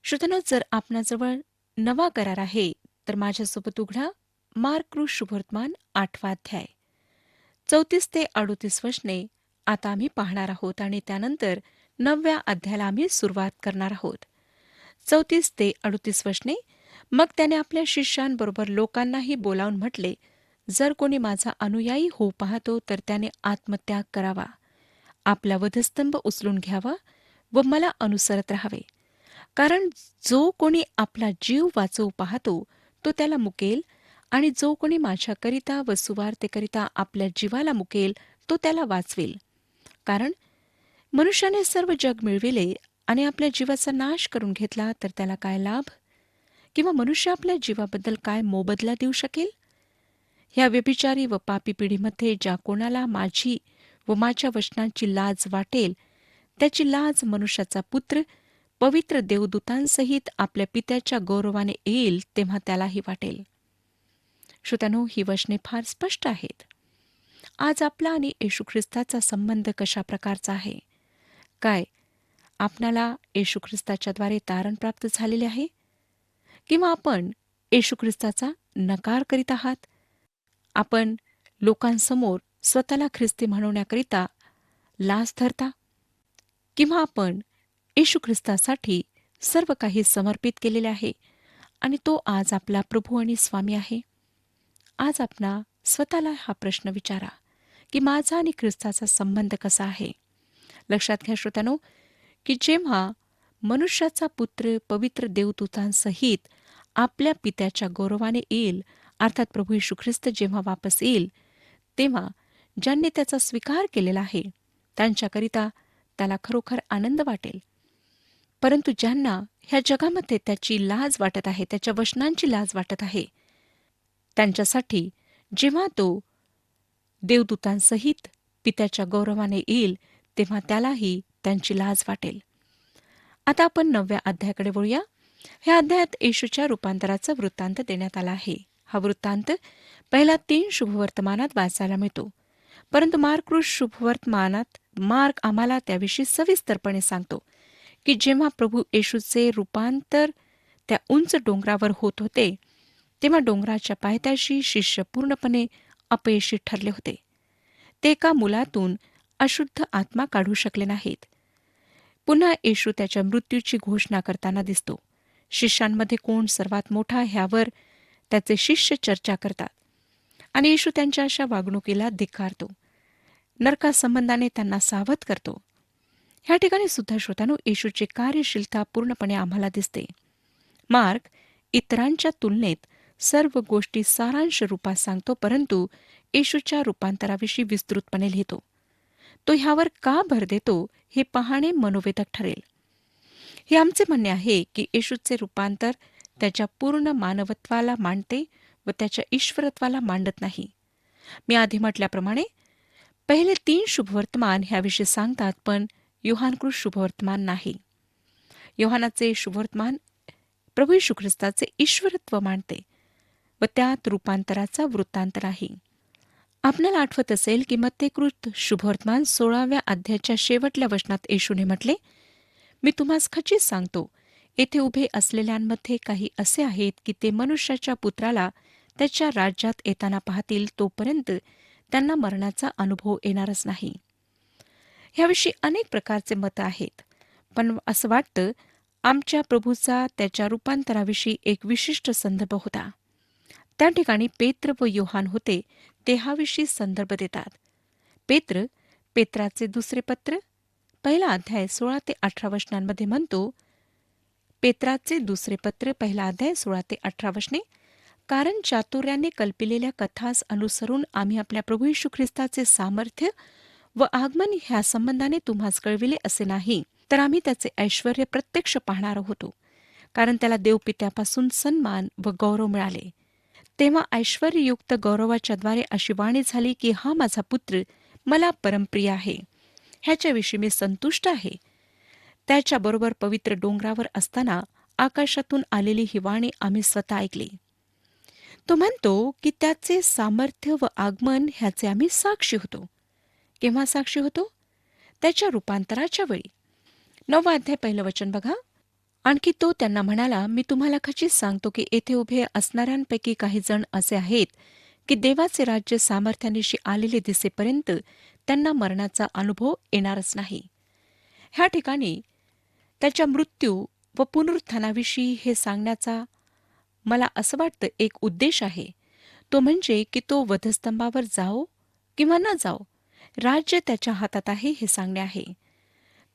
श्रोत्यांनो, जर आपणाजवळ नवा करार आहे तर माझ्यासोबत उघडा मार्क शुभवर्तमान 8 अध्याय 34 ते 38 वचने आता आम्ही पाहणार आहोत आणि त्यानंतर 9 अध्यायाला आम्ही सुरुवात करणार आहोत. 34 ते 38 वचने. मग त्याने आपल्या शिष्यांबरोबर लोकांनाही बोलावून म्हटले, जर कोणी माझा अनुयायी होऊ पाहतो तर त्याने आत्मत्याग करावा, आपला वधस्तंभ उचलून घ्यावा व मला अनुसरत राहावे. कारण जो कोणी आपला जीव वाचवू पाहतो तो त्याला मुकेल, आणि जो कोणी माझ्याकरिता व सुवार्तेकरिता आपल्या जीवाला मुकेल तो त्याला वाचवेल. कारण मनुष्याने सर्व जग मिळविले आणि आपल्या जीवाचा नाश करून घेतला तर त्याला काय लाभ? किंवा मनुष्य आपल्या जीवाबद्दल काय मोबदला देऊ शकेल? ह्या व्यभिचारी व पापी पिढीमध्ये ज्या कोणाला माझी व माझ्या वचनांची लाज वाटेल, त्याची लाज मनुष्याचा पुत्र पवित्र देवदूतांसहित आपल्या पित्याच्या गौरवाने येईल तेव्हा त्यालाही वाटेल. श्रोत्यानो, ही वचने फार स्पष्ट आहेत. आज आपला आणि येशू ख्रिस्ताचा संबंध कशा प्रकारचा आहे? काय आपणाला येशू ख्रिस्ताच्याद्वारे तारण प्राप्त झालेले आहे? किंवा आपण येशू ख्रिस्ताचा नकार करीत आहात? आपण लोकांसमोर स्वतःला ख्रिस्ती म्हणवण्याकरिता लाज धरता? किंवा आपण येशू ख्रिस्तासाठी सर्व काही समर्पित केलेले आहे आणि तो आज आपला प्रभू आणि स्वामी आहे? आज आपणा स्वतःला हा प्रश्न विचारा की माझा आणि ख्रिस्ताचा संबंध कसा आहे? लक्षात घ्या श्रोत्यानो, की जेव्हा मनुष्याचा पुत्र पवित्र देवदूतांसहित आपल्या पित्याच्या गौरवाने येईल, अर्थात प्रभू येशू ख्रिस्त जेव्हा वापस येईल, तेव्हा ज्यांनी त्याचा स्वीकार केलेला आहे त्यांच्याकरिता त्याला खरोखर आनंद वाटेल. परंतु ज्यांना ह्या जगामध्ये त्याची लाज वाटत आहे, त्याच्या वचनांची लाज वाटत आहे, त्यांच्यासाठी जेव्हा तो देवदूतांसहित पित्याच्या गौरवाने येईल तेव्हा त्यालाही त्यांची लाज वाटेल. आता आपण 9 अध्यायाकडे वळूया. ह्या अध्यायात येशूच्या रूपांतराचा वृत्तांत देण्यात आला आहे. हा वृत्तांत पहिल्या 3 शुभवर्तमानात वाचायला मिळतो, परंतु शुभवर्तमानात मार्क आम्हाला त्याविषयी सविस्तरपणे सांगतो की जेव्हा प्रभू येशूचे रूपांतर त्या उंच डोंगरावर होत होते तेव्हा डोंगराच्या पायथ्याशी शिष्य पूर्णपणे अपयशी ठरले होते. ते एका मुलातून अशुद्ध आत्मा काढू शकले नाहीत. पुन्हा येशू त्याच्या मृत्यूची घोषणा करताना दिसतो. शिष्यांमध्ये कोण सर्वात मोठा ह्यावर त्याचे शिष्य चर्चा करतात आणि येशू त्यांच्या अशा वागणुकीला धिक्कारतो. नरकासंबंधाने त्यांना सावध करतो. ह्या ठिकाणी सुद्धा श्रोत्यानो, येशूची कार्यशीलता पूर्णपणे आम्हाला दिसते. मार्क इतरांच्या तुलनेत सर्व गोष्टी सारांश रूपात सांगतो, परंतु येशूच्या रूपांतराविषयी विस्तृतपणे लिहितो. तो ह्यावर का भर देतो हे पाहणे मनोवेधक ठरेल. हे आमचे म्हणणे आहे की येशूचे रूपांतर त्याच्या पूर्ण मानवत्वाला मांडते व त्याच्या ईश्वरत्वाला मांडत नाही. मी आधी म्हटल्याप्रमाणे पहिले 3 शुभवर्तमान ह्याविषयी सांगतात, पण योहानकृत शुभवर्तमान नाही. योहानाचे शुभवर्तमान प्रभू येशू ख्रिस्ताचे ईश्वरत्व मांडते व त्यात रूपांतराचा वृत्तांत आहे. आपल्याला आठवत असेल की मत्तेकृत शुभवर्तमान 16 अध्यायाच्या शेवटल्या वचनात येशूने म्हटले, मी तुम्हास खचित सांगतो, येथे उभे असलेल्यांमध्ये काही असे आहेत की ते मनुष्याच्या पुत्राला त्याच्या राज्यात येताना पाहतील तोपर्यंत त्यांना मरणाचा अनुभव येणारच नाही. ह्याविषयी अनेक प्रकारचे मत आहेत, पण असं वाटतं आमच्या प्रभूचा त्याच्या रूपांतराविषयी एक विशिष्ट संदर्भ होता. त्या ठिकाणी पेत्र व योहान होते ते ह्याविषयी संदर्भ देतात. पेत्राचे दुसरे पत्र 1 अध्याय 16 ते 18 वचनांमध्ये म्हणतो, पेत्राचे दुसरे पत्र 1 अध्याय 16 ते 18 वचने, कारण चातुर्याने कल्पिलेल्या कथास अनुसरून आम्ही आपल्या प्रभू येशू ख्रिस्ताचे सामर्थ्य व आगमन ह्या संबंधाने तुम्हास कळविले असे नाही, तर आम्ही त्याचे ऐश्वर प्रत्यक्ष पाहणार होतो. कारण त्याला देवपित्यापासून सन्मान व गौरव मिळाले. तेव्हा ऐश्वर्ययुक्त गौरवाच्याद्वारे अशी वाणी झाली की हा माझा पुत्र मला परमप्रिय आहे, ह्याच्याविषयी मी संतुष्ट आहे. त्याच्याबरोबर पवित्र डोंगरावर असताना आकाशातून आलेली ही वाणी आम्ही स्वतः ऐकली. तो म्हणतो की त्याचे सामर्थ्य व आगमन ह्याचे आम्ही साक्षी होतो. केव्हा साक्षी होतो? त्याच्या रूपांतराच्या वेळी. 9 अध्याय 1 वचन बघा. आणखी तो त्यांना म्हणाला, मी तुम्हाला खचित सांगतो की येथे उभे असणाऱ्यांपैकी काही जण असे आहेत की देवाचे राज्य सामर्थ्यानिशी आलेले दिसेपर्यंत त्यांना मरणाचा अनुभव येणारच नाही. ह्या ठिकाणी त्याच्या मृत्यू व पुनरुत्थानाविषयी हे सांगण्याचा मला असं वाटतं एक उद्देश आहे. तो म्हणजे की तो वधस्तंभावर जाओ किंवा न जाओ, राज्य त्याच्या हातात आहे हे सांगणे आहे.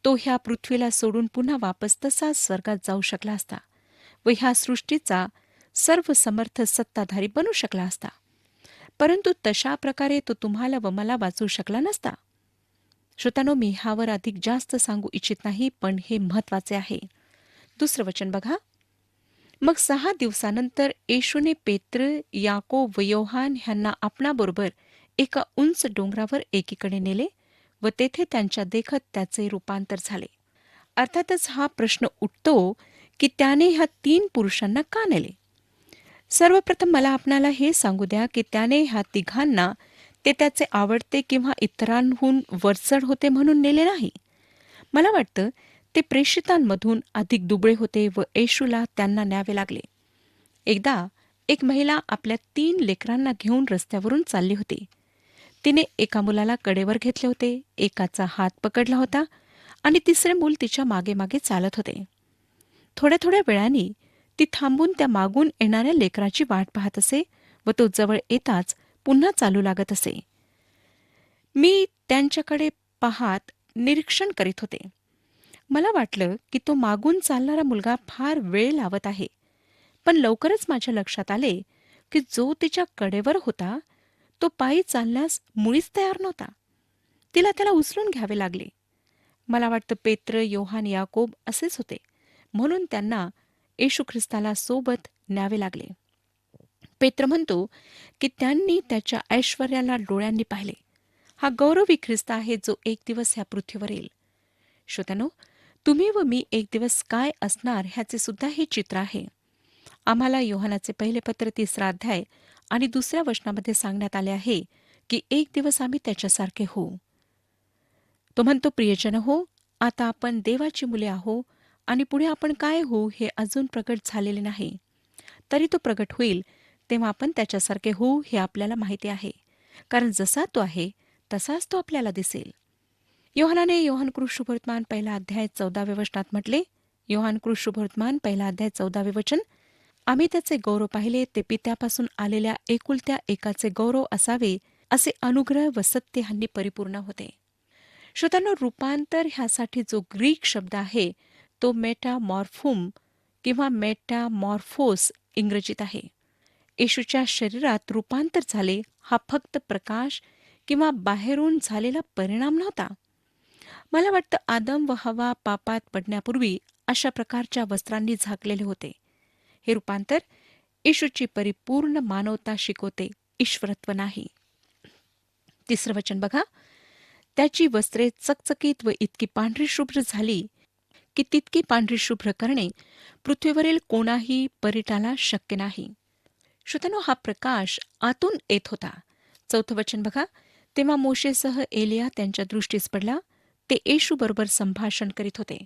तो ह्या पृथ्वीला सोडून पुन्हा वापस तसाच स्वर्गात जाऊ शकला असता व ह्या सृष्टीचा सर्वसमर्थ सत्ताधारी बनू शकला असता. परंतु तशा प्रकारे तो तुम्हाला व मला वाचवू शकला नसता. श्रोत्यानो, मी ह्यावर अधिक जास्त सांगू इच्छित नाही, पण हे महत्वाचे आहे. दुसरं वचन बघा. मग 6 दिवसानंतर येशूने पेत्र, याकोब व योहान ह्यांना आपणाबरोबर एका उंच डोंगरावर एकीकडे नेले व तेथे त्यांच्या देखत त्याचे रूपांतर झाले. अर्थातच हा प्रश्न उठतो की त्याने ह्या 3 पुरुषांना का नेले. सर्वप्रथम मला आपणाला हे सांगू द्या की त्याने ह्या तिघांना ते त्याचे आवडते किंवा इतरांहून वरचढ होते म्हणून नेले नाही. मला वाटतं ते प्रेषितांमधून अधिक दुबळे होते व येशूला त्यांना न्यावे लागले. एकदा एक महिला आपल्या 3 लेकरांना घेऊन रस्त्यावरून चालली होती. तिने एका मुलाला कडेवर घेतले होते, एकाचा हात पकडला होता आणि तिसरे मूल तिच्या मागे मागे चालत होते. थोड्या थोड्या वेळाने ती थांबून त्या मागून येणाऱ्या लेकराची वाट पाहत असे व तो जवळ येताच पुन्हा चालू लागत असे. मी त्यांच्याकडे पाहात निरीक्षण करीत होते. मला वाटलं की तो मागून चालणारा मुलगा फार वेळ लावत आहे, पण लवकरच माझ्या लक्षात आले की जो तिच्या कडेवर होता तो पायी चालण्यास मुळीच तयार नव्हता. तिला त्याला उचलून घ्यावे लागले. मला वाटतं पेत्र, योहान, याकोब असेच होते, म्हणून त्यांना येशू ख्रिस्ताला सोबत न्यावे लागले. पेत्र म्हणतो की त्यांनी त्याच्या ऐश्वर्याला डोळ्यांनी पाहिले. हा गौरवी ख्रिस्त आहे जो एक दिवस ह्या पृथ्वीवर येईल. श्रोत्यानो, तुम्ही व मी एक दिवस काय असणार ह्याचे सुद्धा हे चित्र आहे. आम्हाला योहानाचे पहिले पत्र 3 अध्याय आणि 2 वचनामध्ये सांगण्यात आले आहे की एक दिवस आम्ही त्याच्यासारखे होऊ. तो म्हणतो, प्रियजन हो, आता आपण देवाची मुले आहो आणि पुढे आपण काय होऊ हे अजून प्रगट झालेले नाही. तरी तो प्रगट होईल तेव्हा आपण त्याच्यासारखे होऊ हे आपल्याला माहिती आहे, कारण जसा तो आहे तसाच तो आपल्याला दिसेल. योहानाने योहानकृत शुभवर्तमान 1 अध्याय 14 वचनात म्हटले, योहानकृत शुभवर्तमान 1 अध्याय 14 वचन, आम्ही त्याचे गौरव पाहिले, ते पित्यापासून आलेल्या एकुलत्या एकाचे गौरव असावे, असे अनुग्रह व सत्य ह्यांनी परिपूर्ण होते. श्रोत्यांनो, रूपांतर ह्यासाठी जो ग्रीक शब्द आहे तो मेटामॉर्फुम किंवा मेटामॉर्फोस इंग्रजीत आहे. येशूच्या शरीरात रूपांतर झाले हा फक्त प्रकाश किंवा बाहेरून झालेला परिणाम नव्हता. मला वाटतं आदम व हवा पापात पडण्यापूर्वी अशा प्रकारच्या वस्त्रांनी झाकलेले होते. हे रूपांतर येशूची परिपूर्ण मानवता शिकवते, ईश्वरत्व नाही. 3 वचन बघा. त्याची वस्त्रे चकचकीत व इतकी पांढरी शुभ्र झाली की तितकी पांढरी शुभ्र करणे पृथ्वीवरील कोणाही परिटाला शक्य नाही. श्रोत्यानो, हा प्रकाश आतून येत होता. 4 वचन बघा. तेव्हा मोशेसह एलिया त्यांच्या दृष्टीस पडला. ते येशूबरोबर संभाषण करीत होते.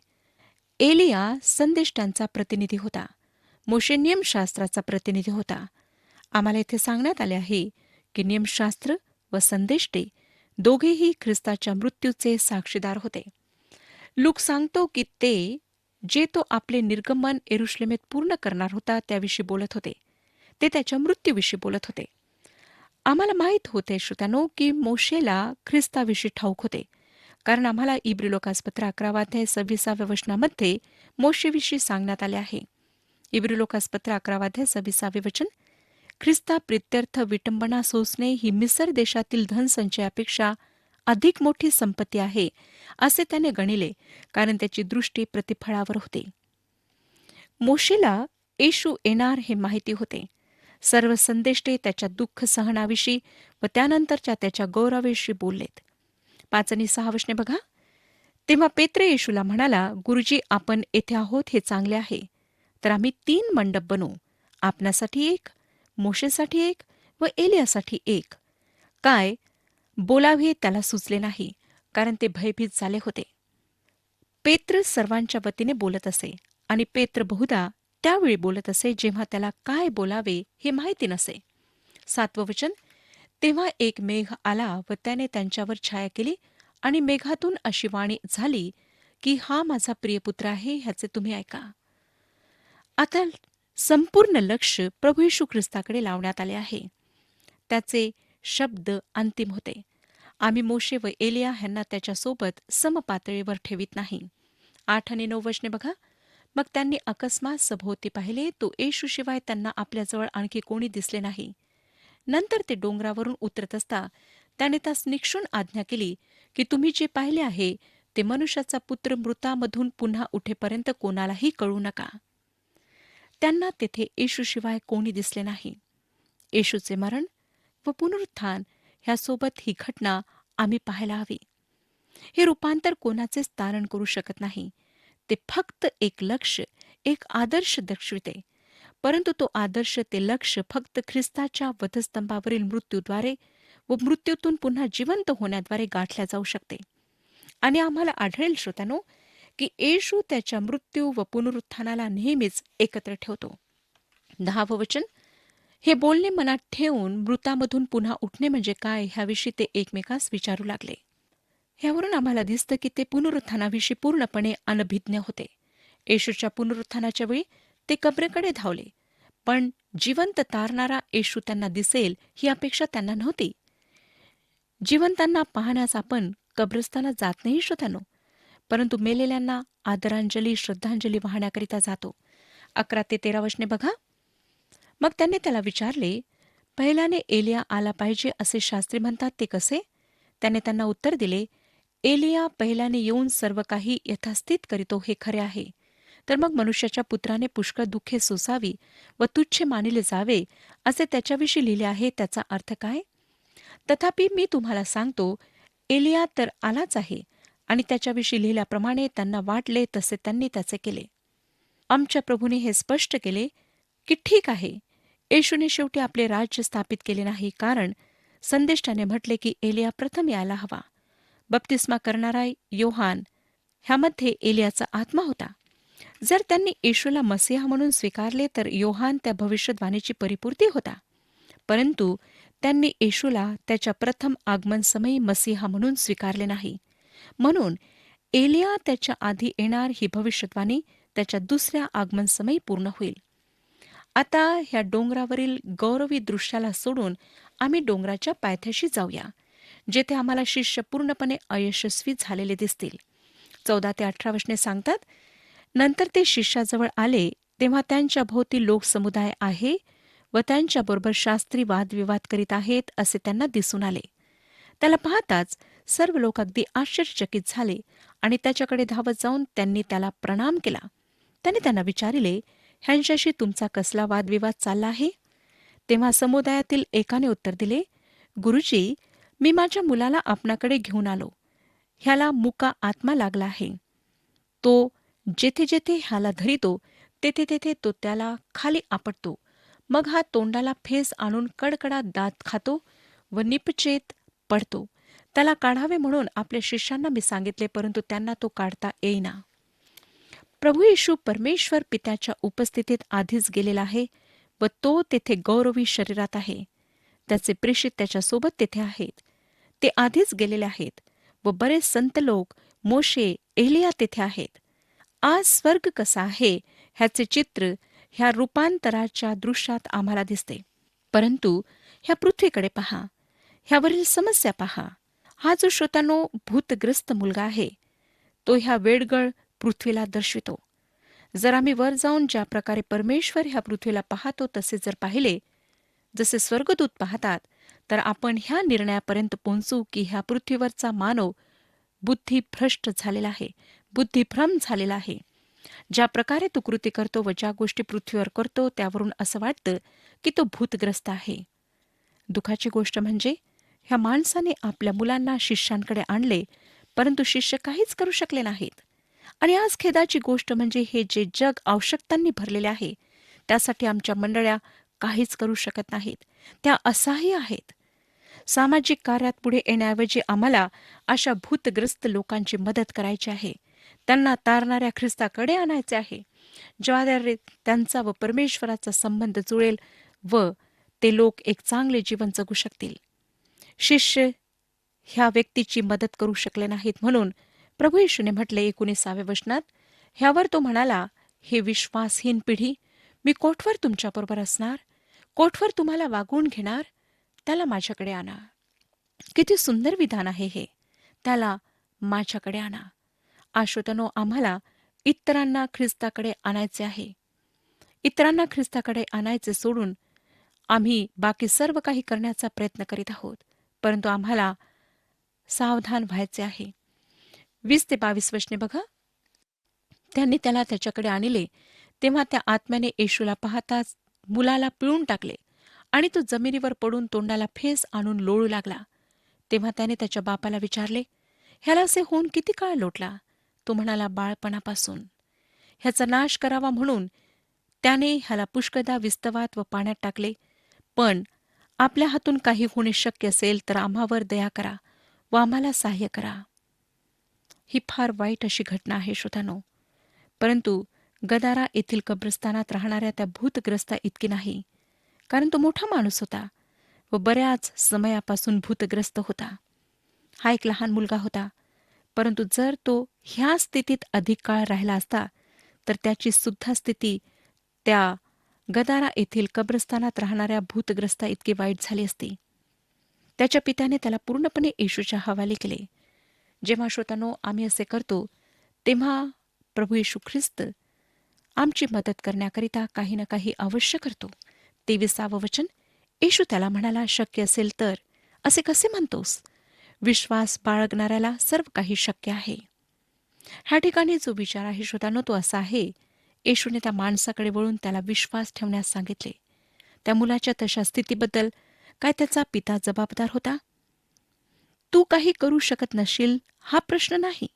एलिया संदेष्टांचा प्रतिनिधी होता. मोशे नियमशास्त्राचा प्रतिनिधी होता. आम्हाला येथे सांगण्यात आले आहे की नियमशास्त्र व संदेष्टे दोघेही ख्रिस्ताच्या मृत्यूचे साक्षीदार होते. लूक सांगतो की ते जे तो आपले निर्गमन यरुशलेमेत पूर्ण करणार होता त्याविषयी बोलत होते. ते त्याच्या मृत्यूविषयी बोलत होते. आम्हाला माहीत होते श्रोत्यानो की मोशेला ख्रिस्ताविषयी ठाऊक होते, कारण आम्हाला इब्री लोकासपत्र 11 अध्याय 26 वचनामध्ये मोशेविषयी सांगण्यात आले आहे. इब्री लोकासपत्र 11 अध्याय 26 वचन, ख्रिस्ता प्रित्यर्थ विटंबना सोसणे ही मिसर देशातील धनसंचयापेक्षा अधिक मोठी संपत्ती आहे असे त्याने गणिले, कारण त्याची दृष्टी प्रतिफळावर होती. मोशेला येशू येणार हे माहिती होते. सर्व संदेष्टे त्याच्या दुःख सहनाविषयी व त्यानंतरच्या त्याच्या गौरवाविषयी बोललेत. 5 आणि 6 वचने बघा. तेव्हा पेत्र येशूला म्हणाला, गुरुजी, आपण येथे आहोत हे चांगले आहे. तर आम्ही 3 मंडप बनवू, आपणासाठी एक, मोशेसाठी एक व एलियासाठी एक. काय बोलावे त्याला सुचले नाही, कारण ते भयभीत झाले होते. पेत्र सर्वांच्या वतीने बोलत असे आणि पेत्र बहुधा त्यावेळी बोलत असे जेव्हा त्याला काय बोलावे हे माहिती नसे. 7वं वचन, तेव्हा एक मेघ आला व त्याने त्यांच्यावर छाया केली आणि मेघातून अशी वाणी झाली की हा माझा प्रियपुत्र आहे, ह्याचे तुम्ही ऐका. आता संपूर्ण लक्ष प्रभू येशू ख्रिस्ताकडे लावण्यात आले आहे. त्याचे शब्द अंतिम होते. आम्ही मोशे व एलिया ह्यांना त्याच्यासोबत समपातळीवर ठेवित नाही. 8 आणि 9 वचने बघा. मग त्यांनी अकस्मात सभोवती पाहिले, तो येशूशिवाय त्यांना आपल्याजवळ आणखी कोणी दिसले नाही. नंतर ते डोंगरावरून उतरत असता त्याने त्यास निक्षून आज्ञा केली की तुम्ही जे पाहिले आहे ते मनुष्याचा पुत्र मृतामधून पुन्हा उठेपर्यंत कोणालाही कळू नका. त्यांना तेथे येशूशिवाय कोणी दिसले नाही. येशूचे मरण व पुनरुत्थान ह्यासोबत ही घटना आम्ही पाहायला हवी. हे रूपांतर कोणाचेच तारण करू शकत नाही. ते फक्त एक लक्ष, एक आदर्श दर्शविते. परंतु तो आदर्श, ते लक्ष फक्त ख्रिस्ताच्या वधस्तंभावरील मृत्यूद्वारे व मृत्यूतून पुन्हा जिवंत होण्याद्वारे गाठल्या जाऊ शकते. आणि आम्हाला आढळेल श्रोत्यानो की येशू त्याच्या मृत्यू व पुनरुत्थानाला नेहमीच एकत्र ठेवतो. 10वं वचन, हे बोलणे मनात ठेवून मृतामधून पुन्हा उठणे म्हणजे काय ह्याविषयी ते एकमेकास विचारू लागले. ह्यावरून आम्हाला दिसतं की ते पुनरुत्थानाविषयी पूर्णपणे अनभिज्ञ होते. येशूच्या पुनरुत्थानाच्या वेळी ते कबरेकडे धावले, पण जिवंत तारणारा येशू त्यांना दिसेल ही अपेक्षा त्यांना नव्हती. जिवंतांना पाहण्यास आपण कब्रस्थानात जात नाही श्रोत्यानो, परंतु मेलेल्यांना आदरांजली, श्रद्धांजली वाहण्याकरिता जातो. 11 ते 13 वचने बघा. मग त्यांनी त्याला विचारले, पहिल्याने एलिया आला पाहिजे असे शास्त्री म्हणतात, ते कसे? त्याने त्यांना उत्तर दिले, एलिया पहिल्याने येऊन सर्व काही यथास्थित करीतो हे खरे आहे. तर मग मनुष्याच्या पुत्राने पुष्कळ दुःखे सोसावी व तुच्छ मानिले जावे असे त्याच्याविषयी लिहिले आहे. त्याचा अर्थ काय? तथापि मी तुम्हाला सांगतो, एलिया तर आलाच आहे आणि त्याच्याविषयी लिहिल्याप्रमाणे त्यांना वाटले तसे त्यांनी त्याचे केले. आमच्या प्रभूने हे स्पष्ट केले की ठीक आहे, येशूने शेवटी आपले राज्य स्थापित केले नाही, कारण संदेष्टाने म्हटले की एलिया प्रथम यायला हवा. बप्तिस्मा करणारा योहान ह्यामध्ये एलियाचा आत्मा होता. जर त्यांनी येशूला मसीहा म्हणून स्वीकारले तर योहान त्या भविष्यवाणीची परिपूर्ती होता. परंतु त्यांनी येशूला त्याच्या प्रथम आगमन समयी मसीहा म्हणून स्वीकारले नाही. म्हणून एलिया त्याच्या आधी येणार ही भविष्यवाणी त्याच्या दुसऱ्या आगमन समयी पूर्ण होईल. आता ह्या डोंगरावरील गौरवी दृश्याला सोडून आम्ही डोंगराच्या पायथ्याशी जाऊया, जेथे आम्हाला शिष्य पूर्णपणे अयशस्वी झालेले दिसतील. 14 ते 18 वचने सांगतात, नंतर ते शिष्याजवळ आले तेव्हा त्यांच्या भोवती लोकसमुदाय आहे व त्यांच्याबरोबर शास्त्री वादविवाद करीत आहेत असे त्यांना दिसून आले. त्याला पाहताच सर्व लोक अगदी आश्चर्यचकित झाले आणि त्याच्याकडे धावत जाऊन त्यांनी त्याला प्रणाम केला. त्याने त्यांना विचारिले, ह्यांच्याशी तुमचा कसला वादविवाद चालला आहे? तेव्हा समुदायातील एकाने उत्तर दिले, गुरुजी, मी माझ्या मुलाला आपणाकडे घेऊन आलो. ह्याला मुका आत्मा लागला आहे. तो जेथे जेथे ह्याला धरितो तेथे तेथे तो त्याला खाली आपटतो. मग हा तोंडाला फेस आणून कडकडा दात खातो व निपचेत पडतो. त्याला काढावे म्हणून आपल्या शिष्यांना मी सांगितले, परंतु त्यांना तो काढता येईना. प्रभू येशू परमेश्वर पित्याच्या उपस्थितीत आधीच गेलेला आहे व तो तेथे गौरवी शरीरात आहे. त्याचे प्रेषित त्याच्यासोबत तेथे आहेत. ते आधीच गेलेले आहेत व बरेच संत लोक, मोशे, एलिया तेथे आहेत. आज स्वर्ग कसा आहे ह्याचे चित्र ह्या रूपांतराच्या दृश्यात आम्हाला दिसते. परंतु ह्या पृथ्वीकडे पहा, ह्यावरील समस्या पहा. हा जो श्रोतांनो भूतग्रस्त मुलगा आहे, तो ह्या वेडगळ पृथ्वीला दर्शवितो. जर आम्ही वर जाऊन ज्या प्रकारे परमेश्वर ह्या पृथ्वीला पाहतो तसे जर पाहिले, जसे स्वर्गदूत पाहतात, तर आपण ह्या निर्णयापर्यंत पोहोचू की ह्या पृथ्वीवरचा मानव बुद्धिभ्रष्ट झालेला आहे, बुद्धिभ्रम झालेला आहे. ज्या प्रकारे तो कृती करतो व ज्या गोष्टी पृथ्वीवर करतो त्यावरून असं वाटतं की तो भूतग्रस्त आहे. दुःखाची गोष्ट म्हणजे ह्या माणसाने आपल्या मुलांना शिष्यांकडे आणले, परंतु शिष्य काहीच करू शकले नाहीत. आणि आज खेदाची गोष्ट म्हणजे हे जे जग आवश्यकतांनी भरलेले आहे, त्यासाठी आमच्या मंडळ्या काहीच करू शकत नाहीत. त्या असहाय्य आहेत. सामाजिक कार्यात पुढे येण्याऐवजी आम्हाला अशा भूतग्रस्त लोकांची मदत करायची आहे. त्यांना तारणाऱ्या ख्रिस्ताकडे आणायचे आहे, ज्याद्वारे त्यांचा व परमेश्वराचा संबंध जुळेल व ते लोक एक चांगले जीवन जगू शकतील. शिष्य ह्या व्यक्तीची मदत करू शकले नाहीत, म्हणून प्रभू येशूने म्हटले 19व्या वचनात, ह्यावर तो म्हणाला, हे विश्वासहीन पिढी, मी कोठवर तुमच्याबरोबर असणार, कोठवर तुम्हाला वागवून घेणार, त्याला माझ्याकडे आणा. किती सुंदर विधान आहे हे, त्याला माझ्याकडे आणा. आश्रोतनो, आम्हाला इतरांना ख्रिस्ताकडे आणायचे आहे. इतरांना ख्रिस्ताकडे आणायचे सोडून आम्ही बाकी सर्व काही करण्याचा प्रयत्न करीत आहोत, परंतु आम्हाला सावधान व्हायचे आहे. 20 ते 22 वचने बघा. त्यांनी त्याला त्याच्याकडे आणले, तेव्हा त्या आत्म्याने येशूला पाहताच मुलाला पिळून टाकले आणि तो जमिनीवर पडून तोंडाला फेस आणून लोळू लागला. तेव्हा त्याने त्याच्या बापाला विचारले, ह्याला असे होऊन किती काळ लोटला? तो म्हणाला, बाळपणापासून. ह्याचा नाश करावा म्हणून त्याने ह्याला पुष्कळदा विस्तवात व पाण्यात टाकले. पण आपल्या हातून काही होणे शक्य असेल तर आम्हावर दया करा व आम्हाला सहाय्य करा. ही फार वाईट अशी घटना आहे श्रोतांनो. परंतु गदारा येथील कब्रस्तानात राहणाऱ्या त्या भूतग्रस्ता इतकी नाही, कारण तो मोठा माणूस होता व बऱ्याच समयापासून भूतग्रस्त होता. हा एक लहान मुलगा होता, परंतु जर तो ह्या स्थितीत अधिक काळ राहिला असता तर त्याची सुद्धा स्थिती त्या गदारा येथील कब्रस्तानात राहणाऱ्या भूतग्रस्ता इतकी वाईट झाली असती. त्याच्या पित्याने त्याला पूर्णपणे येशूच्या हवाले केले. जेव्हा श्रोतांनो आम्ही असे करतो, तेव्हा प्रभू येशू ख्रिस्त आमची मदत करण्याकरिता काही ना काही अवश्य करतो. 23वं वचन, येशू त्याला म्हणाला, शक्य असेल तर. असे कसे म्हणतोस? विश्वास बाळगणाऱ्याला सर्व काही शक्य आहे. ह्या ठिकाणी जो विचार आहे श्रोतांनो, तो असा आहे, येशूने त्या माणसाकडे वळून त्याला विश्वास ठेवण्यास सांगितले. त्या मुलाच्या तशा स्थितीबद्दल काय त्याचा पिता जबाबदार होता? तू काही करू शकत नशील हा प्रश्न नाही.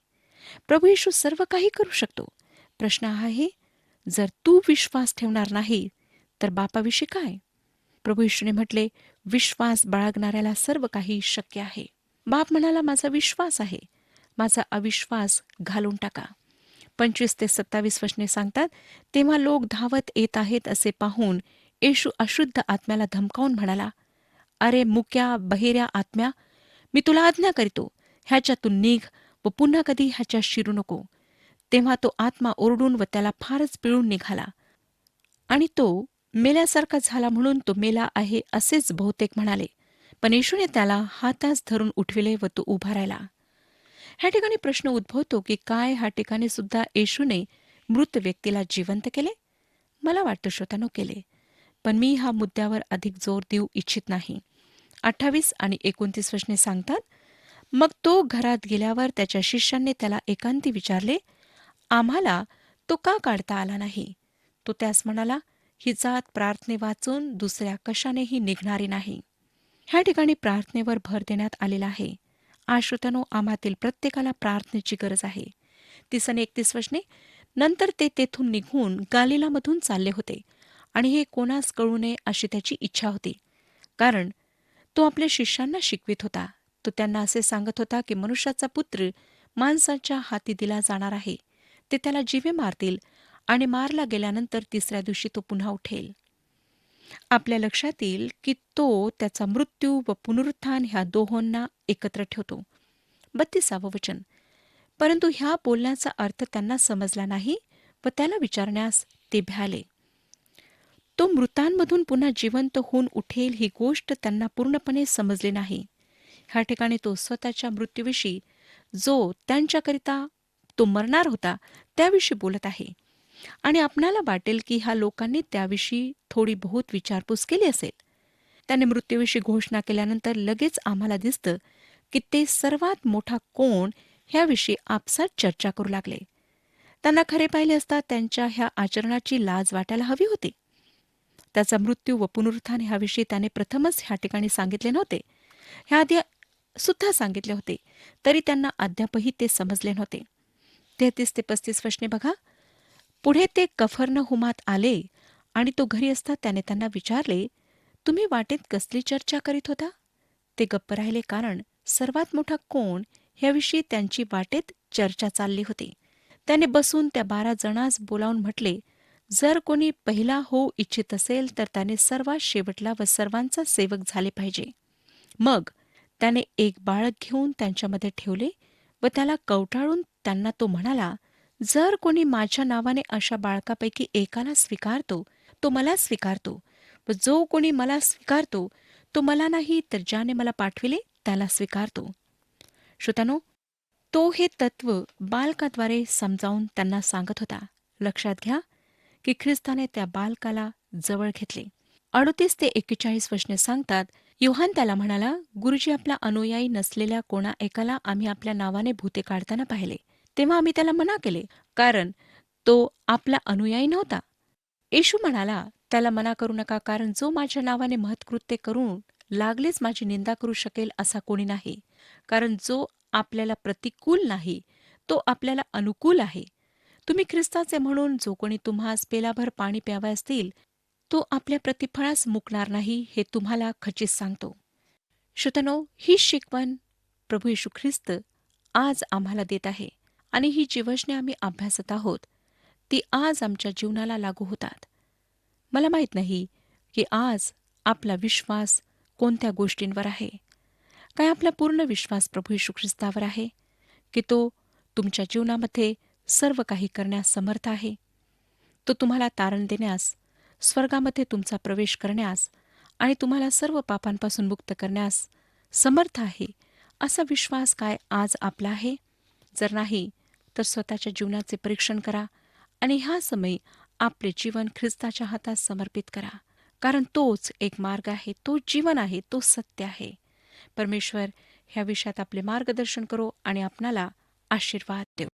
प्रभू येशू सर्व काही करू शकतो. प्रश्न हा आहे, जर तू विश्वास ठेवणार नाही तर बापाविषयी काय? प्रभू येशूने म्हटले, विश्वास बाळगणाऱ्याला सर्व काही शक्य आहे. बाप म्हणाला, माझा विश्वास आहे, माझा अविश्वास घालून टाका. 25 ते 27 वचने सांगतात, तेव्हा लोक धावत येत आहेत असे पाहून येशू अशुद्ध आत्म्याला धमकावून म्हणाला, अरे मुक्या बहिऱ्या आत्म्या, मी तुला आज्ञा करीतो, ह्याच्यातून निघ व पुन्हा कधी ह्याच्या शिरू नको. तेव्हा तो आत्मा ओरडून व त्याला फारच पिळून निघाला आणि तो मेल्यासारखा झाला, म्हणून तो मेला आहे असेच बहुतेक म्हणाले. पण येशूने त्याला हातास धरून उठविले व तो उभा राहिला. ह्या ठिकाणी प्रश्न उद्भवतो की काय ह्या ठिकाणी सुद्धा येशूने मृत व्यक्तीला जिवंत केले? मला वाटतं श्रोतांनो केले, पण मी ह्या मुद्द्यावर अधिक जोर देऊ इच्छित नाही. 28 आणि 29 वचने सांगतात, मग तो घरात गेल्यावर त्याच्या शिष्यांनी त्याला एकांती विचारले, आम्हाला तो का काढता आला नाही? तो त्यास म्हणाला, ही जात प्रार्थने वाचून दुसऱ्या कशानेही निघणारी नाही. ह्या ठिकाणी प्रार्थनेवर भर देण्यात आलेला आहे. श्रोतांनो, आम्हातील प्रत्येकाला प्रार्थनेची गरज आहे. 30 आणि 31 वचने, नंतर ते तेथून निघून गालिलामधून चालले होते आणि हे कोणास कळू नये अशी त्याची इच्छा होती, कारण तो आपल्या शिष्यांना शिकवित होता. तो त्यांना असे सांगत होता की मनुष्याचा पुत्र माणसाच्या हाती दिला जाणार आहे. ते त्याला जीवे मारतील आणि मारला गेल्यानंतर तिसऱ्या दिवशी तो पुन्हा उठेल. आपल्या लक्षात येईल की तो त्याचा मृत्यू व पुनरुत्थान ह्या दोहोंना एकत्र ठेवतो. 32वं वचन, परंतु ह्या बोलण्याचा अर्थ त्यांना समजला नाही व त्याला विचारण्यास ते भ्याले. तो मृतांमधून पुन्हा जिवंत होऊन उठेल ही गोष्ट त्यांना पूर्णपणे समजली नाही. ह्या ठिकाणी तो स्वतःच्या मृत्यूविषयी, जो त्यांच्याकरिता तो मरणार होता, त्याविषयी बोलत आहे. आणि आपणाला वाटेल की ह्या लोकांनी त्याविषयी थोडी बहुत विचारपूस केली असेल. त्याने मृत्यूविषयी घोषणा केल्यानंतर लगेच आम्हाला दिसतं की ते सर्वात मोठा कोण ह्याविषयी आपसात चर्चा करू लागले. त्यांना खरे पाहिले असता त्यांच्या ह्या आचरणाची लाज वाटायला हवी होती. त्याचा मृत्यू व पुनरुत्थान ह्याविषयी त्याने प्रथमच ह्या ठिकाणी सांगितले नव्हते. ह्याआधी सुद्धा सांगितले होते, तरी त्यांना अद्यापही ते समजले नव्हते. 33 ते 35 वचने बघा. पुढे ते कफर्नहुमात आले आणि तो घरी असता त्याने त्यांना विचारले, तुम्ही वाटेत कसली चर्चा करीत होता? ते गप्प राहिले, कारण सर्वात मोठा कोण ह्याविषयी त्यांची वाटेत चर्चा चालली होती. त्याने बसून त्या 12 जणांस बोलावून म्हटले, जर कोणी पहिला होऊ इच्छित असेल तर त्याने सर्वात शेवटला व सर्वांचा सेवक झाले पाहिजे. मग त्याने एक बाळक घेऊन त्यांच्यामध्ये ठेवले व त्याला कवटाळून त्यांना तो म्हणाला, जर कोणी माझ्या नावाने अशा बाळकापैकी एकाला स्वीकारतो, तो मला स्वीकारतो, व जो कोणी मला स्वीकारतो, तो मला नाही तर ज्याने मला पाठविले त्याला स्वीकारतो. श्रोत्यानो, तो हे तत्व बालकाद्वारे समजावून त्यांना सांगत होता. लक्षात घ्या की ख्रिस्ताने त्या बालकाला जवळ घेतले. 38 ते 41 वचने सांगतात, योहान त्याला म्हणाला, गुरुजी, आपला अनुयायी नसलेल्या कोणा एकाला आम्ही आपल्या नावाने भूते काढताना पाहिले. तेव्हा आम्ही त्याला मना केले, कारण तो आपला अनुयायी नव्हता. येशू म्हणाला, त्याला मना करू नका, कारण जो माझ्या नावाने महत्कृत्य करून लागलीच माझी निंदा करू शकेल असा कोणी नाही. कारण जो आपल्याला प्रतिकूल नाही, तो आपल्याला अनुकूल आहे. तुम्ही ख्रिस्ताचे म्हणून जो कोणी तुम्हास पेलाभर पाणी प्यावयास देईल, तो आपल्या प्रतिफळास मुकणार नाही, हे तुम्हाला खचित सांगतो. श्रोत्यानो, ही शिकवण प्रभू येशू ख्रिस्त आज आम्हाला देत आहे आणि ही जी वचने आम्ही अभ्यासत आहोत, ती आज आमच्या जीवनाला लागू होतात. मला माहीत नाही की आज आपला विश्वास कोणत्या गोष्टींवर आहे. काय आपला पूर्ण विश्वास प्रभू येशू ख्रिस्तावर आहे की तो तुमच्या जीवनामध्ये सर्व काही करण्यास समर्थ आहे? तो तुम्हाला तारण देण्यास, स्वर्गामध्ये तुमचा प्रवेश करण्यास आणि तुम्हाला सर्व पापांपासून मुक्त करण्यास समर्थ आहे, असा विश्वास काय आज आपला आहे? जर नाही, तर स्वतःच्या जीवनाचे परीक्षण करा आणि ह्या समयी आपले जीवन ख्रिस्ताच्या हातात समर्पित करा. कारण तोच एक मार्ग आहे, तो जीवन आहे, तो सत्य आहे. परमेश्वर ह्या विषयात आपले मार्गदर्शन करो आणि आपणाला आशीर्वाद देव.